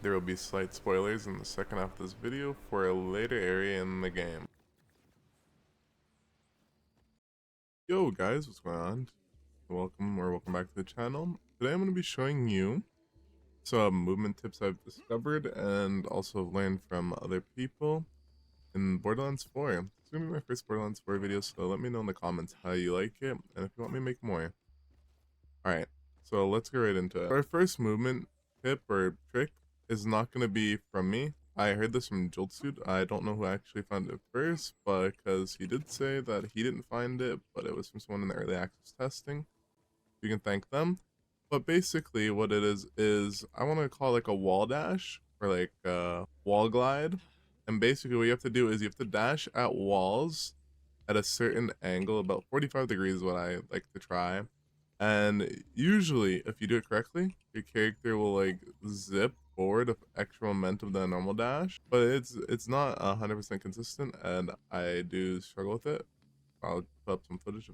There will be slight spoilers in the second half of this video for a later area in the game. Yo guys, what's going on? Welcome back to the channel. Today I'm going to be showing you some movement tips I've discovered and also learned from other people in Borderlands 4. It's going to be my first Borderlands 4 video, so let me know in the comments how you like it and if you want me to make more. Alright, so let's get right into it. Our first movement tip or trick is not going to be from me. I heard this from Joltsuit. I don't know who actually found it first, but because he did say that he didn't find it, but it was from someone in the early access testing. You can thank them. But basically what it is I want to call it like a wall dash or like a wall glide. And basically what you have to do is you have to dash at walls at a certain angle, about 45 degrees is what I like to try. And usually, if you do it correctly, your character will like zip forward with extra momentum than a normal dash. But it's not 100% consistent, and I do struggle with it. I'll put up some footage.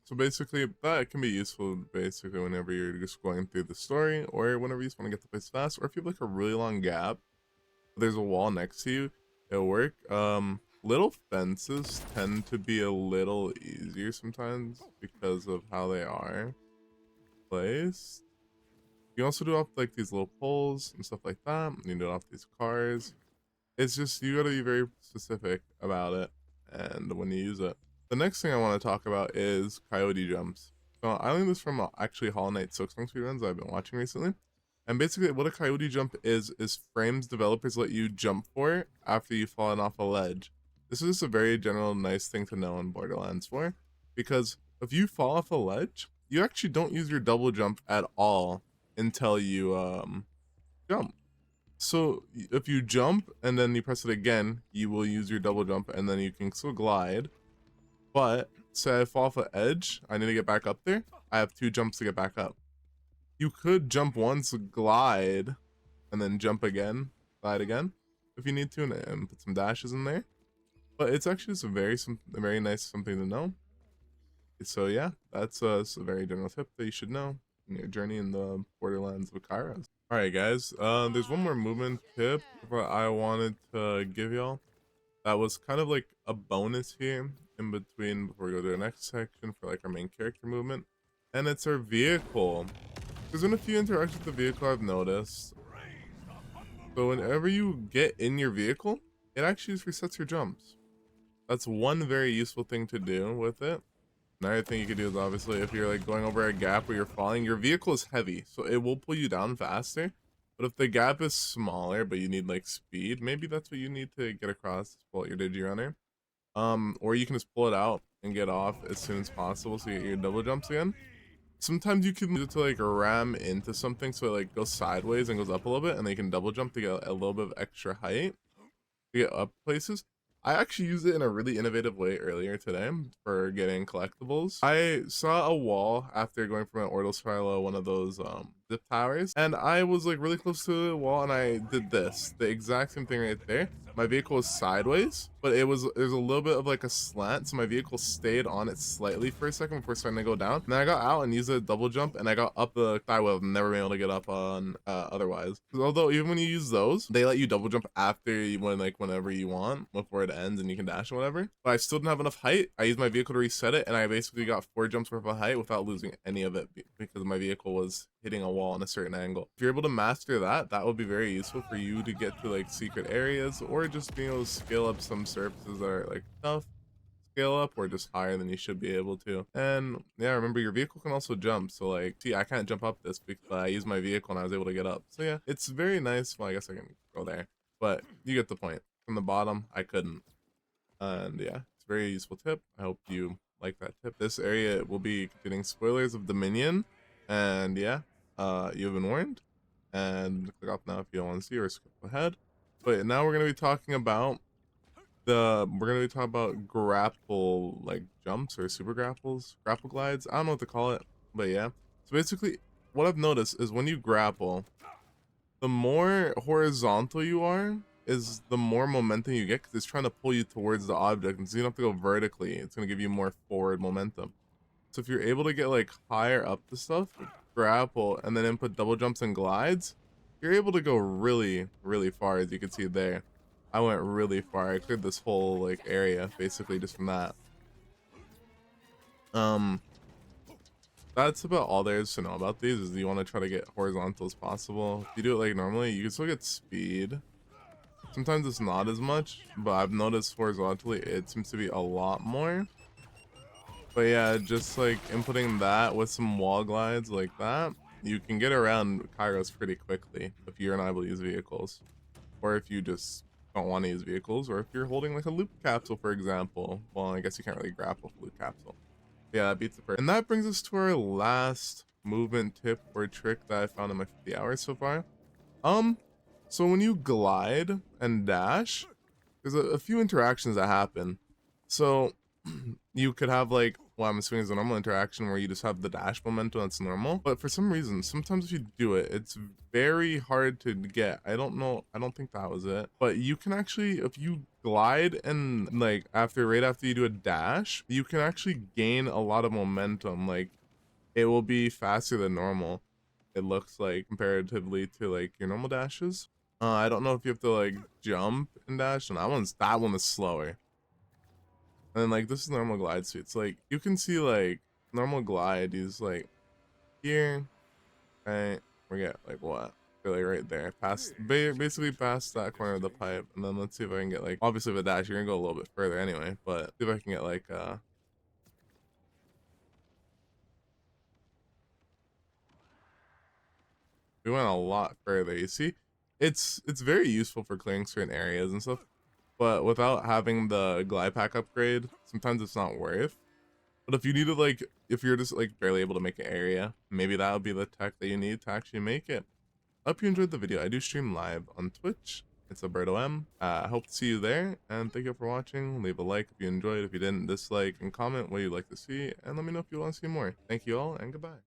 So basically, that can be useful basically whenever you're just going through the story, or whenever you just want to get the place fast, or if you have like a really long gap, there's a wall next to you, it'll work. Little fences tend to be a little easier sometimes because of how they are placed. You also do off like these little poles and stuff like that. You do it off these cars. It's just you gotta be very specific about it and when you use it. The next thing I want to talk about is Coyote Jumps. So I learned this from actually Hollow Knight Silksong speedruns I've been watching recently. And basically what a Coyote Jump is frames developers let you jump for after you've fallen off a ledge. This is just a very general nice thing to know in Borderlands 4, because if you fall off a ledge, you actually don't use your double jump at all until you jump. So if you jump and then you press it again, you will use your double jump and then you can still glide. But say I fall off an edge, I need to get back up there, I have 2 jumps to get back up. You could jump once, glide, and then jump again, glide again, if you need to, and put some dashes in there. But it's actually just a very nice something to know. So yeah, that's a very general tip that you should know in your journey in the Borderlands with Kairos. Alright guys, there's one more movement tip that I wanted to give y'all. That was kind of like a bonus here in between before we go to the next section for like our main character movement. And it's our vehicle. There's been a few interactions with the vehicle I've noticed. So whenever you get in your vehicle, it actually just resets your jumps. That's one very useful thing to do with it. Another thing you could do is obviously if you're like going over a gap where you're falling, your vehicle is heavy, so it will pull you down faster. But if the gap is smaller, but you need like speed, maybe that's what you need to get across, pull out your Digirunner. Or you can just pull it out and get off as soon as possible so you get your double jumps again. Sometimes you can use it to like ram into something so it like goes sideways and goes up a little bit, and then you can double jump to get a little bit of extra height to get up places. I actually used it in a really innovative way earlier today for getting collectibles. I saw a wall after going from an orbital silo, one of those zip towers, and I was like really close to the wall, and I did this, the exact same thing right there. My vehicle was sideways, but there's a little bit of like a slant, so my vehicle stayed on it slightly for a second before starting to go down. And then I got out and used a double jump, and I got up the thigh wheel. I've never been able to get up on otherwise. Although even when you use those, they let you double jump after you whenever you want before it ends, and you can dash or whatever. But I still didn't have enough height. I used my vehicle to reset it, and I basically got 4 jumps worth of height without losing any of it because my vehicle was hitting a wall on a certain angle. If you're able to master that, that would be very useful for you to get to like secret areas, or just being able to scale up some surfaces that are like tough, scale up, or just higher than you should be able to. And yeah, remember your vehicle can also jump. So like, see, I can't jump up this because I used my vehicle and I was able to get up. So yeah, it's very nice. Well, I guess I can go there, but you get the point. From the bottom, I couldn't. And yeah, it's a very useful tip. I hope you like that tip. This area will be containing spoilers of Dominion. And yeah, you've been warned. And click off now if you don't want to see, or skip ahead. But now we're gonna be talking about grapple like jumps or super grapples, grapple glides. I don't know what to call it, but yeah. So basically, what I've noticed is when you grapple, the more horizontal you are, is the more momentum you get because it's trying to pull you towards the object, and so you don't have to go vertically. It's gonna give you more forward momentum. So if you're able to get like higher up the stuff, grapple, and then input double jumps and glides, you're able to go really, really far, as you can see there. I went really far. I cleared this whole like area basically just from that. That's about all there is to know about these. Is you want to try to get horizontal as possible. If you do it like normally, you can still get speed. Sometimes it's not as much, but I've noticed horizontally it seems to be a lot more. But yeah, just like inputting that with some wall glides like that, you can get around Kairos pretty quickly if you're not able to use vehicles. Or if you just don't want to use vehicles, or if you're holding like a loop capsule, for example. Well, I guess you can't really grapple with loop capsule. Yeah, that beats the first. And that brings us to our last movement tip or trick that I found in my 50 hours so far. So when you glide and dash, there's a few interactions that happen. So you could have like, well, I'm assuming it's a normal interaction where you just have the dash momentum that's normal. But for some reason, sometimes if you do it, it's very hard to get. I don't know. I don't think that was it. But you can actually, if you glide and like right after you do a dash, you can actually gain a lot of momentum. Like it will be faster than normal. It looks like comparatively to like your normal dashes. I don't know if you have to like jump and dash, and that one is slower. And then like this is normal glide speed. It's like you can see like normal glide is like here, right? We get like what? Like right there, past basically past that corner of the pipe. And then let's see if I can get like, obviously with a dash you're gonna go a little bit further anyway, but see if I can get like we went a lot further. You see, it's very useful for clearing certain areas and stuff, but without having the glide pack upgrade, sometimes it's not worth. But if you need to like, if you're just like barely able to make an area, maybe that would be the tech that you need to actually make it. I hope you enjoyed the video. I do stream live on Twitch. It's Alberto M. I hope to see you there, and thank you for watching. Leave a like if you enjoyed. If you didn't, dislike, and comment what you'd like to see, and let me know if you want to see more. Thank you all, and goodbye.